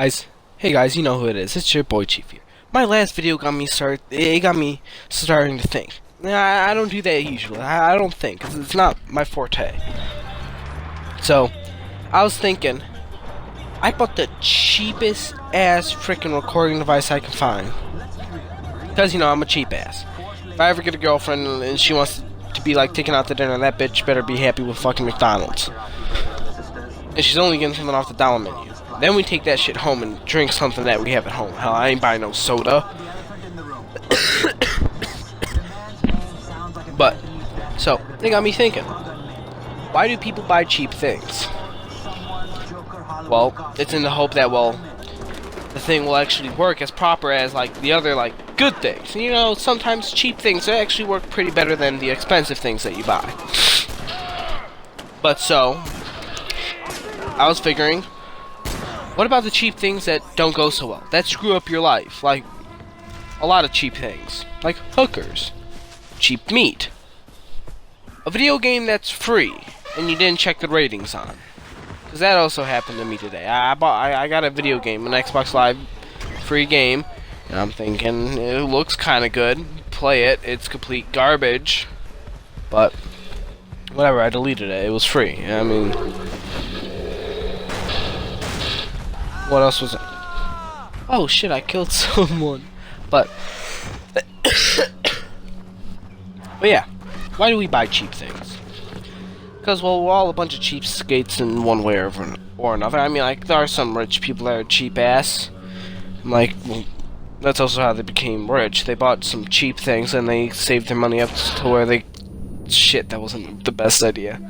Guys, hey guys, you know who it is. It's your boy Chief here. My last video got me starting to think. I don't do that usually. I don't think, 'cause it's not my forte. So, I was thinking, I bought the cheapest ass freaking recording device I can find. Because, you know, I'm a cheap ass. If I ever get a girlfriend and she wants to be like taking out to dinner, that bitch better be happy with fucking McDonald's. And she's only getting something off the dollar menu. Then we take that shit home and drink something that we have at home. Hell, I ain't buying no soda. But, so, it got me thinking. Why do people buy cheap things? Well, it's in the hope that, well, the thing will actually work as proper as, like, the other, like, good things. You know, sometimes cheap things actually work pretty better than the expensive things that you buy. But so, I was figuring, what about the cheap things that don't go so well? That screw up your life. Like, a lot of cheap things. Like hookers. Cheap meat. A video game that's free, and you didn't check the ratings on. Because that also happened to me today. I got a video game, an Xbox Live free game, and I'm thinking, it looks kind of good. Play it. It's complete garbage. But, whatever, I deleted it. It was free. I mean, what else was it? Oh shit, I killed someone. But yeah, why do we buy cheap things? Because, well, we're all a bunch of cheapskates in one way or another. I mean, like, there are some rich people that are cheap ass. Like, well, that's also how they became rich. They bought some cheap things and they saved their money up to where they... Shit, that wasn't the best idea.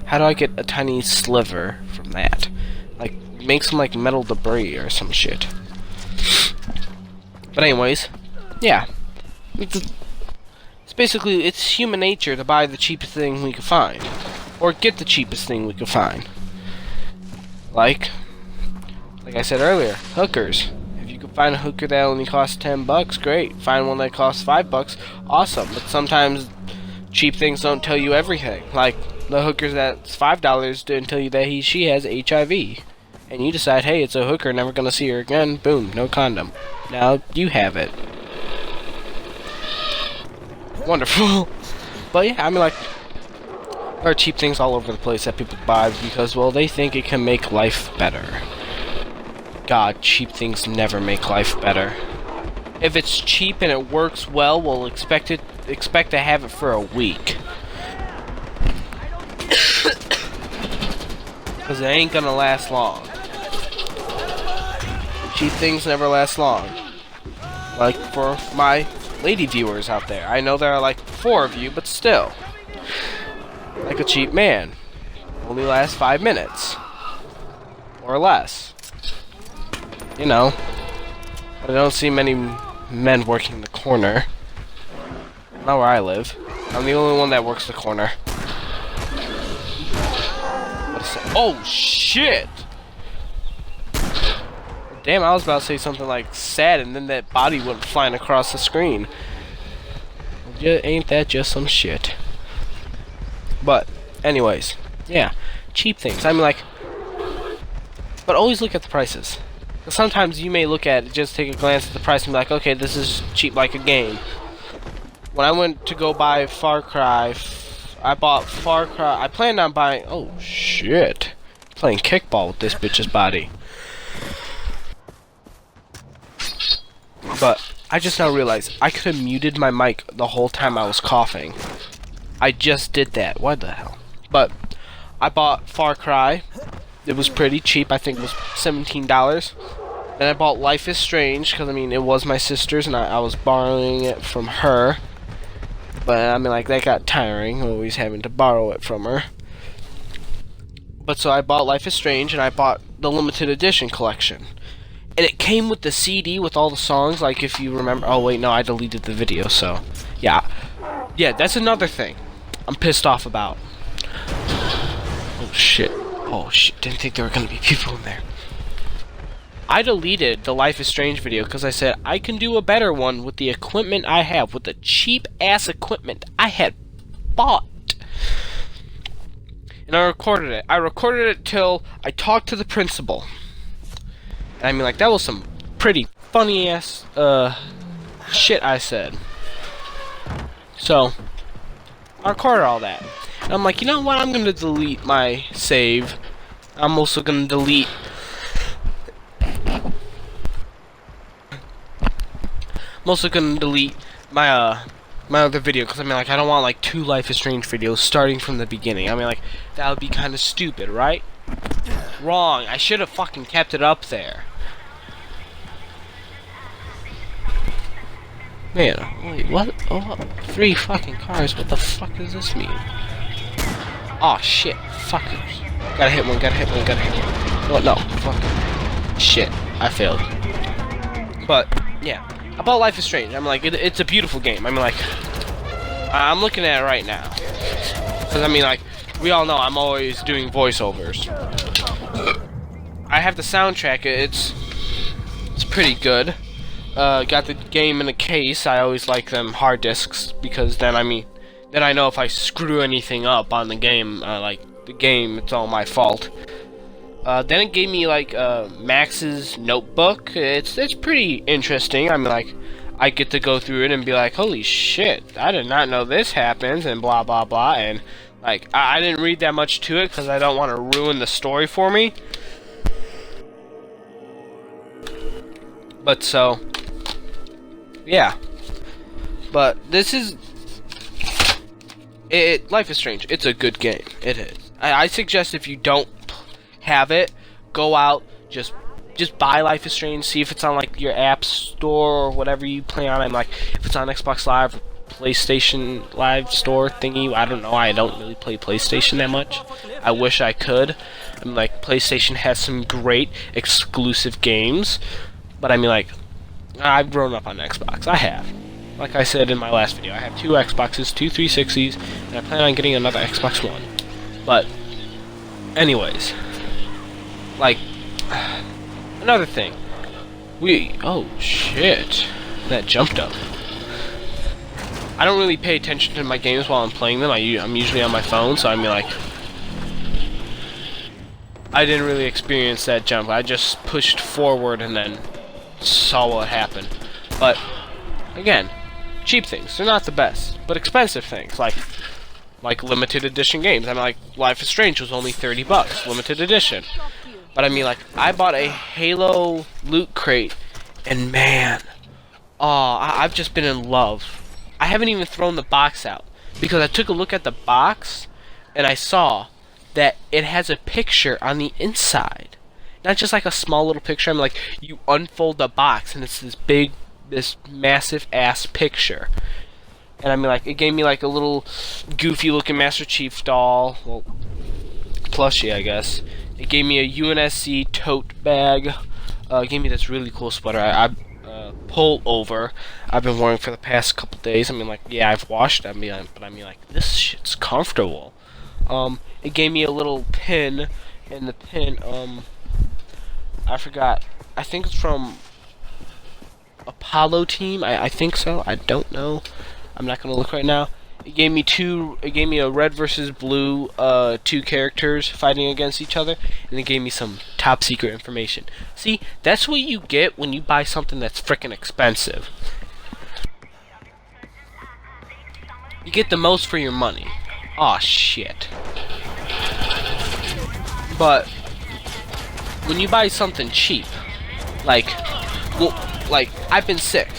How do I get a tiny sliver from that? Like, make some, like, metal debris or some shit. But anyways, yeah. It's basically, it's human nature to buy the cheapest thing we can find. Or get the cheapest thing we can find. Like I said earlier, hookers. If you can find a hooker that only costs $10, great. Find one that costs $5, awesome. But sometimes cheap things don't tell you everything. Like, the hookers that's $5 didn't tell you that she has HIV. And you decide, hey, it's a hooker, never gonna see her again. Boom, no condom. Now you have it. Wonderful. But yeah, I mean, like, there are cheap things all over the place that people buy because, well, they think it can make life better. God, cheap things never make life better. If it's cheap and it works well, we'll expect to have it for a week. Because it ain't gonna last long. Cheap things never last long. Like, for my lady viewers out there. I know there are like 4 of you, but still. Like a cheap man. Only lasts 5 minutes. Or less. You know. But I don't see many men working the corner. Not where I live. I'm the only one that works the corner. Oh, shit! Damn, I was about to say something like sad, and then that body went flying across the screen. Ain't that just some shit? But, anyways, yeah, cheap things. I mean, like, but always look at the prices. Sometimes you may look at it, just take a glance at the price and be like, okay, this is cheap like a game. When I went to go buy Far Cry, I bought Far Cry. I planned on buying. Oh shit! Playing kickball with this bitch's body. But I just now realized I could have muted my mic the whole time I was coughing. I just did that. What the hell? But I bought Far Cry. It was pretty cheap. I think it was $17. Then I bought Life is Strange because, I mean, it was my sister's and I was borrowing it from her. But I mean, like, that got tiring, always having to borrow it from her. But so I bought Life is Strange and I bought the limited edition collection. And it came with the CD with all the songs, like, if you remember. Oh wait, no, I deleted the video, so yeah. Yeah, that's another thing I'm pissed off about. Oh shit. Oh shit, didn't think there were gonna be people in there. I deleted the Life is Strange video because I said I can do a better one with the equipment I have, with the cheap ass equipment I had bought. And I recorded it. I recorded it till I talked to the principal. I mean, like, that was some pretty funny ass shit I said. So I recorded all that. And I'm like, you know what? I'm gonna delete my save. I'm also gonna delete. I'm also gonna delete my my other video, because I mean, like, I don't want like 2 Life is Strange videos starting from the beginning. I mean, like, that would be kind of stupid, right? Wrong. I should have fucking kept it up there. Man, wait, what? Oh, 3 fucking cars. What the fuck does this mean? Oh shit, fuckers. Gotta hit one, gotta hit one, gotta hit one. Oh no, fuck. Shit, I failed. But, yeah. About Life is Strange, I'm like, it's a beautiful game. I mean, like, I'm looking at it right now. Because, I mean, like, we all know I'm always doing voiceovers. I have the soundtrack, it's pretty good. Got the game in a case. I always like them hard discs, because then, I mean, then I know if I screw anything up on the game, like, the game, it's all my fault. Then it gave me, like, Max's notebook. It's pretty interesting. I mean, like, I get to go through it and be like, holy shit, I did not know this happens, and blah, blah, blah, and, like, I didn't read that much to it, because I don't want to ruin the story for me. But, so, yeah. But, this is... Life is Strange. It's a good game. It is. I suggest if you don't have it, go out, just buy Life is Strange, see if it's on like your app store or whatever you play on. I'm like, if it's on Xbox Live or PlayStation Live store thingy, I don't know. I don't really play PlayStation that much. I wish I could. I mean, like, PlayStation has some great exclusive games, but I mean, like, I've grown up on Xbox. I have. Like I said in my last video, I have 2 Xboxes, 2 360s, and I plan on getting another Xbox One. But, anyways, like, another thing, oh shit, that jumped up. I don't really pay attention to my games while I'm playing them. I'm usually on my phone, so I mean, like, I didn't really experience that jump. I just pushed forward and then saw what happened. But, again, cheap things, they're not the best, but expensive things, like limited edition games. I mean, like, Life is Strange was only $30, limited edition. But I mean, like, I bought a Halo loot crate, and man, I've just been in love. I haven't even thrown the box out, because I took a look at the box, and I saw that it has a picture on the inside. Not just like a small little picture. I'm like, you unfold the box, and it's this massive ass picture. And I mean, like, it gave me like a little goofy looking Master Chief doll, well, plushie, I guess. It gave me a UNSC tote bag. It gave me this really cool sweater. I pull over. I've been wearing for the past couple days. I mean, like, yeah, I've washed it. But I mean, like, this shit's comfortable. It gave me a little pin, and the pin, I forgot. I think it's from Apollo Team. I think so. I don't know. I'm not gonna look right now. It gave me a red versus blue, 2 characters fighting against each other, and it gave me some top secret information. See, that's what you get when you buy something that's frickin' expensive. You get the most for your money. Aw, shit. But when you buy something cheap, like, well, like, I've been sick,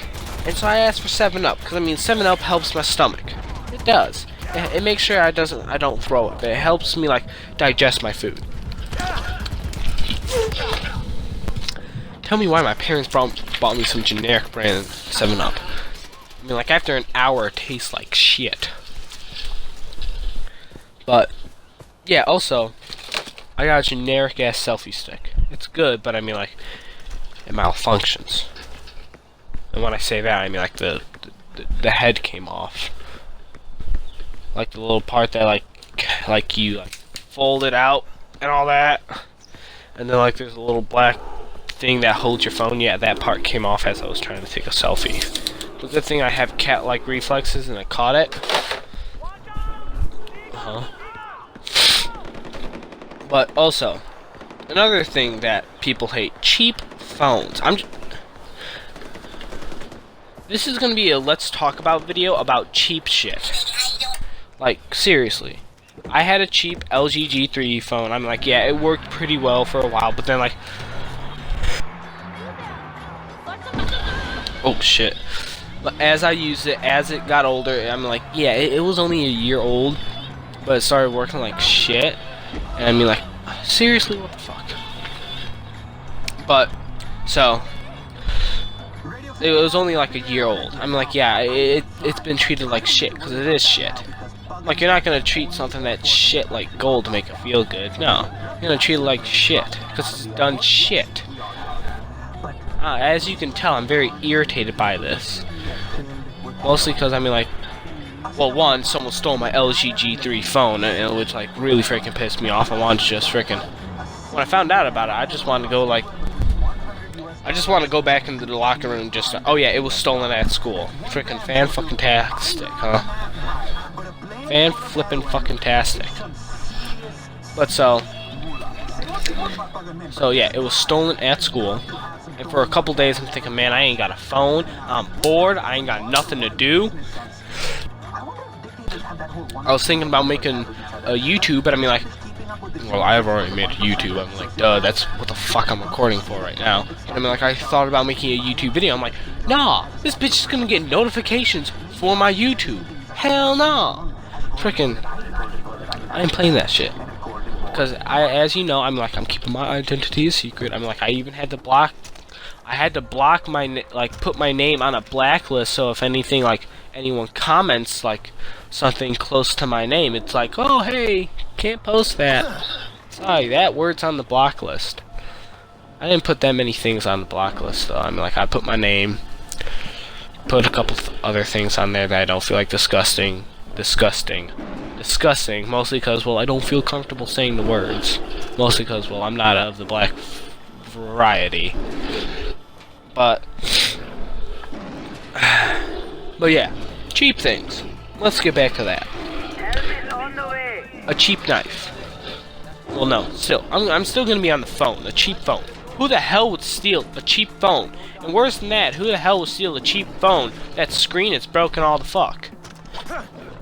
and so I asked for 7-Up, because I mean, 7-Up helps my stomach. It does. It makes sure I don't throw up. It helps me, like, digest my food. Tell me why my parents bought me some generic brand 7-Up. I mean, like, after an hour, it tastes like shit. But, yeah, also, I got a generic ass selfie stick. It's good, but I mean, like, it malfunctions. And when I say that, I mean, like, the head came off. Like the little part that like you fold it out and all that, and then like there's a little black thing that holds your phone. Yeah, that part came off as I was trying to take a selfie. But good thing I have cat-like reflexes and I caught it. But also, another thing that people hate: cheap phones. This is gonna be a let's talk about video about cheap shit. Like, seriously. I had a cheap LG G3 phone. I'm like, yeah, it worked pretty well for a while, but then like... Oh, shit. But as I used it, as it got older, I'm like, yeah, it was only a year old, but it started working like shit. And I mean, like, seriously, what the fuck? But, so... It was only like a year old. I'm like, yeah, it's been treated like shit, because it is shit. Like, you're not gonna treat something that's shit like gold to make it feel good. No. You're gonna treat it like shit, because it's done shit. As you can tell, I'm very irritated by this. Mostly because, I mean, like, well, one, someone stole my LG G3 phone, and which, like, really freaking pissed me off. I wanted to just freaking... When I found out about it, I just wanted to go, like... I just want to go back into the locker room just to, oh yeah, it was stolen at school. Freaking fan-fucking-tastic, huh? Fan-flippin'-fucking-tastic. But so yeah, it was stolen at school. And for a couple days, I'm thinking, man, I ain't got a phone. I'm bored. I ain't got nothing to do. I was thinking about making a YouTube, but I mean, like, well, I've already made a YouTube. I'm like, duh, that's what the fuck I'm recording for right now. And I mean, like, I thought about making a YouTube video. I'm like, nah, this bitch is gonna get notifications for my YouTube. Hell no. Frickin', I ain't playing that shit. Because as you know, I'm keeping my identity a secret. I'm like, I even had to block. I had to block my, like, put my name on a blacklist, so if anything, like, anyone comments, like, something close to my name, it's like, oh, hey, can't post that. Sorry, that word's on the block list. I didn't put that many things on the block list, though. I mean, like, I put my name, put a couple other things on there that I don't feel like discussing, mostly because, well, I don't feel comfortable saying the words. Mostly because, well, I'm not of the black variety. But yeah, cheap things. Let's get back to that. A cheap knife. Well, no, still, I'm still gonna be on the phone. A cheap phone. Who the hell would steal a cheap phone? And worse than that, who the hell would steal a cheap phone that screen is broken all the fuck?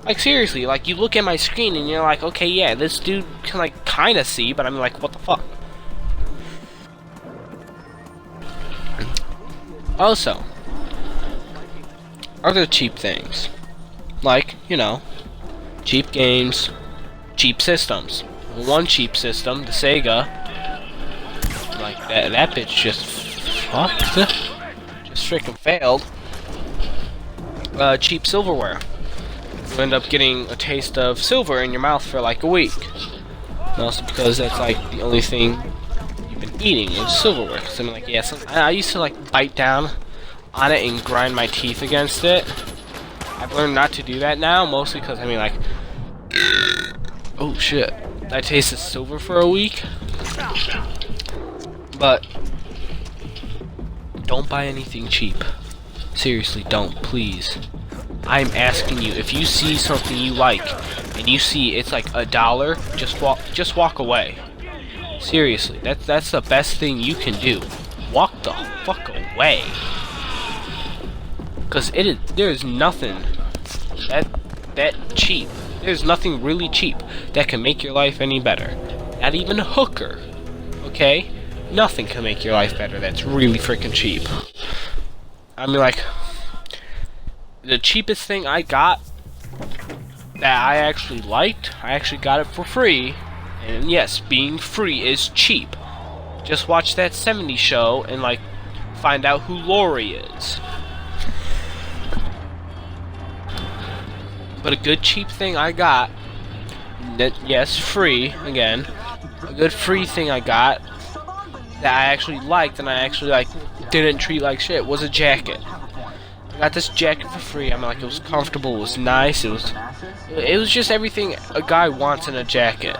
Like, seriously, like, you look at my screen and you're like, okay, yeah, this dude can, like, kinda see, but I'm like, what the fuck? Also, other cheap things, like, you know, cheap games, cheap systems. One cheap system, the Sega, like, that bitch just fucked, just freaking failed. Cheap silverware. You end up getting a taste of silver in your mouth for like a week. Mostly because that's like the only thing you've been eating is silverware. Cause I'm like, yeah, I used to like bite down on it and grind my teeth against it. I've learned not to do that now, mostly because I mean, like, oh shit, I tasted silver for a week. But don't buy anything cheap. Seriously, don't, please. I'm asking you, if you see something you like and you see it's like $1, just walk away. Seriously, that's the best thing you can do. Walk the fuck away. Cause there's nothing that cheap. There's nothing really cheap that can make your life any better. Not even a hooker. Okay? Nothing can make your life better that's really freaking cheap. I mean, like, the cheapest thing I got that I actually liked, I actually got it for free. And yes, being free is cheap. Just watch that 70s show and, like, find out who Lori is. But a good cheap thing I got, that, yes, free, again, a good free thing I got that I actually liked and I actually, like, didn't treat like shit was a jacket. I got this jacket for free. I mean, like, it was comfortable, it was nice, it was just everything a guy wants in a jacket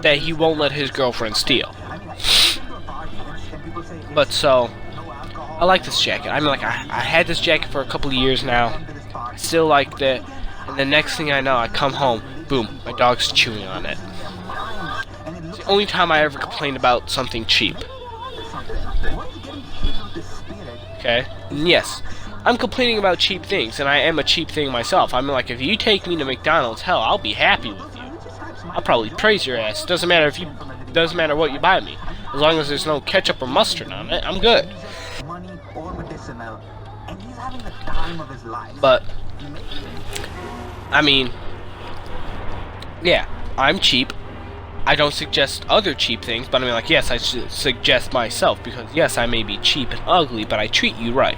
that he won't let his girlfriend steal. But so, I like this jacket. I mean, like, I had this jacket for a couple of years now. I still liked it. And the next thing I know, I come home, boom, my dog's chewing on it. It's the only time I ever complained about something cheap. Okay? And yes, I'm complaining about cheap things, and I am a cheap thing myself. I mean, like, if you take me to McDonald's, hell, I'll be happy with you. I'll probably praise your ass. Doesn't matter what you buy me. As long as there's no ketchup or mustard on it, I'm good. But, I mean, yeah, I'm cheap. I don't suggest other cheap things, but I mean, like, yes, I should suggest myself, because yes, I may be cheap and ugly, but I treat you right.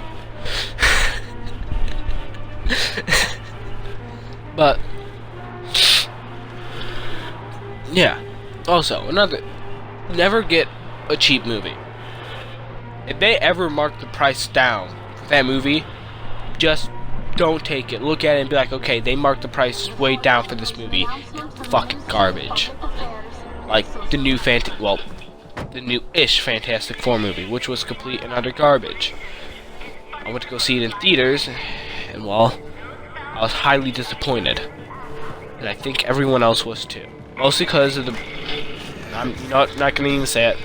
But, yeah. Also, never get a cheap movie. If they ever mark the price down for that movie, just don't take it. Look at it and be like, okay, they marked the price way down for this movie. It's fucking garbage. Like the new-ish Fantastic Four movie, which was complete and utter garbage. I went to go see it in theaters, and well, I was highly disappointed. And I think everyone else was too. Mostly because of I'm not gonna even say it.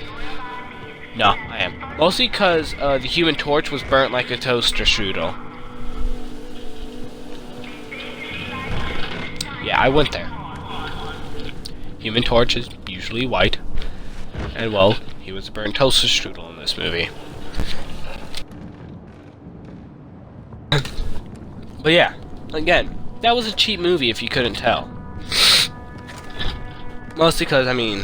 No, I am. Mostly because the Human Torch was burnt like a toaster strudel. Yeah, I went there. Human Torch is usually white. And well, he was a burnt toaster strudel in this movie. But yeah, again, that was a cheap movie if you couldn't tell. Mostly because, I mean,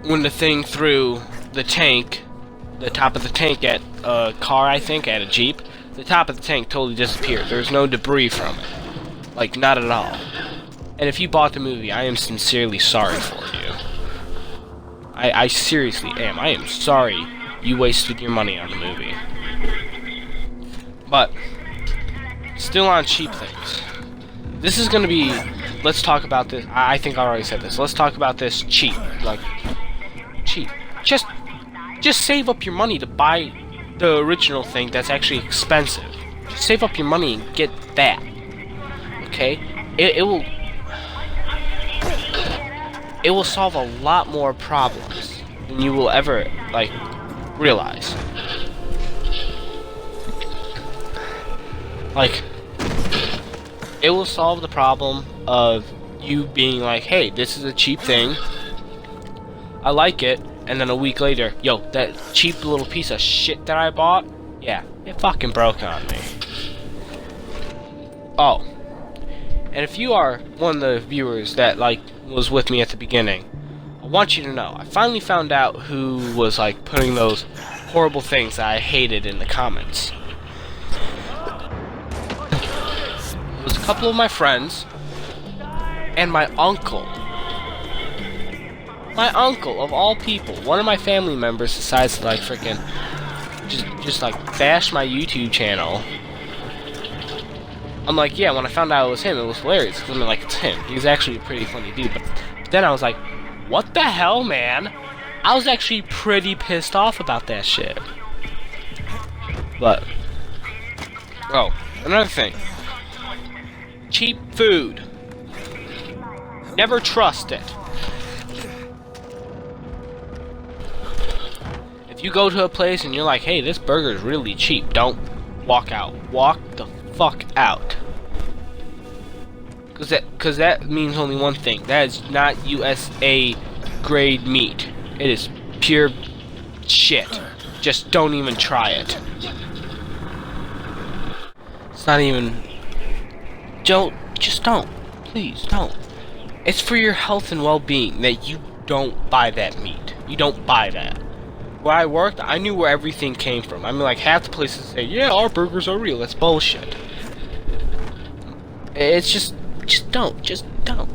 when the thing threw the tank, the top of the tank at a car, I think, at a Jeep, the top of the tank totally disappeared. There was no debris from it. Like, not at all. And if you bought the movie, I am sincerely sorry for you. I seriously am. I am sorry you wasted your money on the movie. But, still on cheap things. This is gonna be... Let's talk about this. I think I already said this. Let's talk about this cheap. Like, cheap. Just save up your money to buy the original thing that's actually expensive. Just save up your money and get that. Okay? It will solve a lot more problems than you will ever, like, realize. Like, it will solve the problem of you being like, hey, this is a cheap thing, I like it, and then a week later, yo, that cheap little piece of shit that I bought, yeah, it fucking broke on me. Oh, and if you are one of the viewers that, like, was with me at the beginning, I want you to know, I finally found out who was, like, putting those horrible things that I hated in the comments. It was a couple of my friends, and my uncle. My uncle, of all people, one of my family members decides to, like, freaking just like, bash my YouTube channel. I'm like, yeah, when I found out it was him, it was hilarious. Because I mean, like, it's him. He's actually a pretty funny dude. But then I was like, what the hell, man? I was actually pretty pissed off about that shit. But, oh, another thing. Cheap food. Never trust it. If you go to a place and you're like, hey, this burger is really cheap, don't walk out. Walk the fuck out. Cause that means only one thing. That is not USA grade meat. It is pure shit. Just don't even try it. It's not even... Just don't. Please, don't. It's for your health and well-being that you don't buy that meat. You don't buy that. Where I worked, I knew where everything came from. I mean, like, half the places say, yeah, our burgers are real. That's bullshit. It's just don't. Just don't.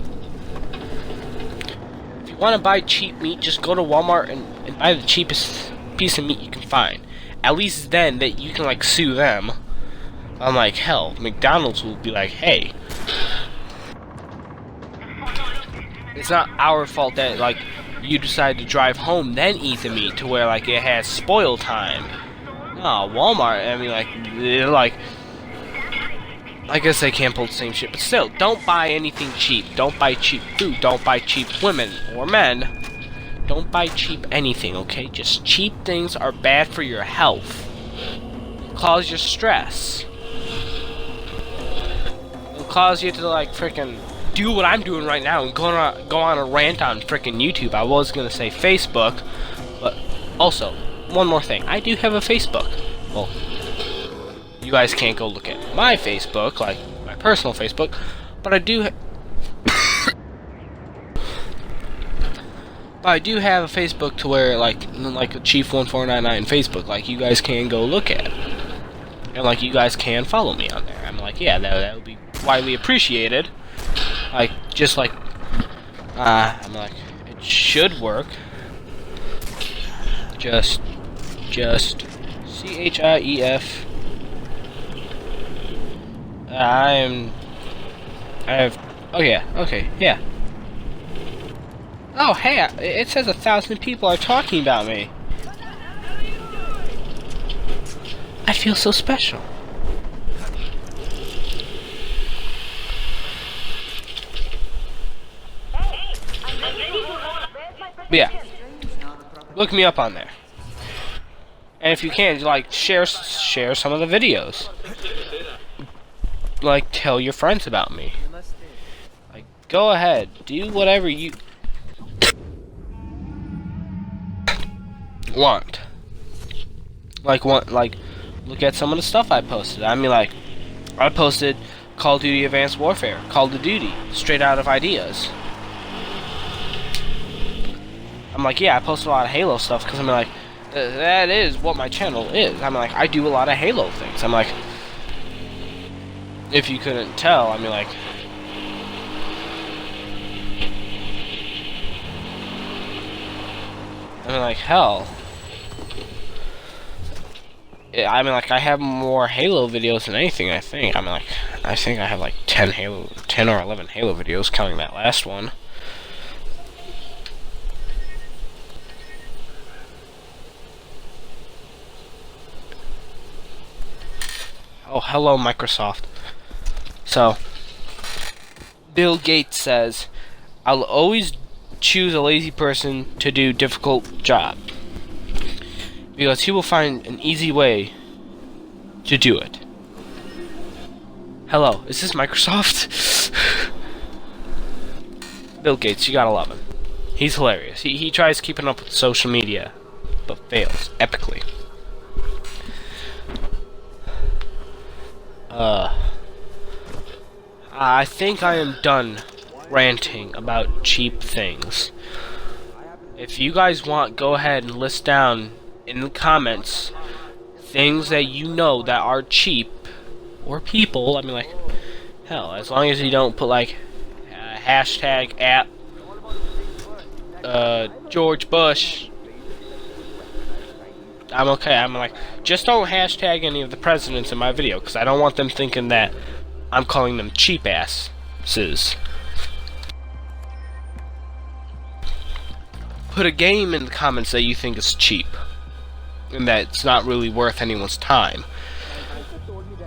If you want to buy cheap meat, just go to Walmart and buy the cheapest piece of meat you can find. At least then that you can, like, sue them. I'm like, hell, McDonald's will be like, hey. It's not our fault that, like, you decide to drive home, then eat the meat to where, like, it has spoil time. No, Walmart, I mean, like, they're like, I guess they can't pull the same shit, but still, don't buy anything cheap. Don't buy cheap food. Don't buy cheap women or men. Don't buy cheap anything, okay? Just cheap things are bad for your health. cause you stress. It'll cause you to like freaking do what I'm doing right now and go on a rant on freaking YouTube. I was gonna say Facebook, but also one more thing. I do have a Facebook. Well, you guys can't go look at my Facebook, like my personal Facebook, but I do. But I do have a Facebook to where like a Chief1499 Facebook, like you guys can go look at, and like you guys can follow me on there. I'm like, yeah, that would be widely appreciated. Like just like I'm like, it should work. Just CHIEF. I have. Oh yeah. Okay. Yeah. Oh hey, it says 1,000 people are talking about me. I feel so special. But yeah, look me up on there. And if you can, like share some of the videos. Like tell your friends about me. Like go ahead, do whatever you want. Like look at some of the stuff I posted. I mean, like I posted Call of Duty Advanced Warfare, Call of Duty, straight out of ideas. I'm like, yeah, I post a lot of Halo stuff because I'm like, that is what my channel is. I'm like, I do a lot of Halo things. I'm like, if you couldn't tell, I mean, like, hell. Yeah, I mean, like, I have more Halo videos than anything, I think. I mean, like, I think I have, like, 10 or 11 Halo videos, counting that last one. Oh, hello, Microsoft. So, Bill Gates says, I'll always choose a lazy person to do difficult job because he will find an easy way to do it. Hello, is this Microsoft? Bill Gates, you gotta love him. He's hilarious. He tries keeping up with social media, but fails epically. I think I am done ranting about cheap things. If you guys want, go ahead and list down in the comments things that you know that are cheap, or people. I mean, like, hell, as long as you don't put like hashtag at George Bush, I'm okay. I'm like, just don't hashtag any of the presidents in my video, because I don't want them thinking that I'm calling them cheap asses. Put a game in the comments that you think is cheap, and that it's not really worth anyone's time.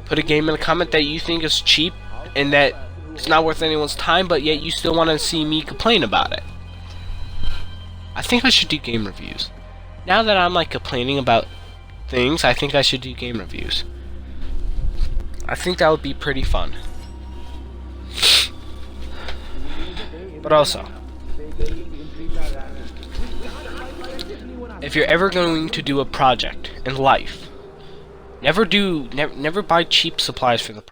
Put a game in a comment that you think is cheap, and that it's not worth anyone's time, but yet you still want to see me complain about it. I think I should do game reviews. Now that I'm like complaining about things, I think I should do game reviews. I think that would be pretty fun. But also, if you're ever going to do a project in life, never buy cheap supplies for the project.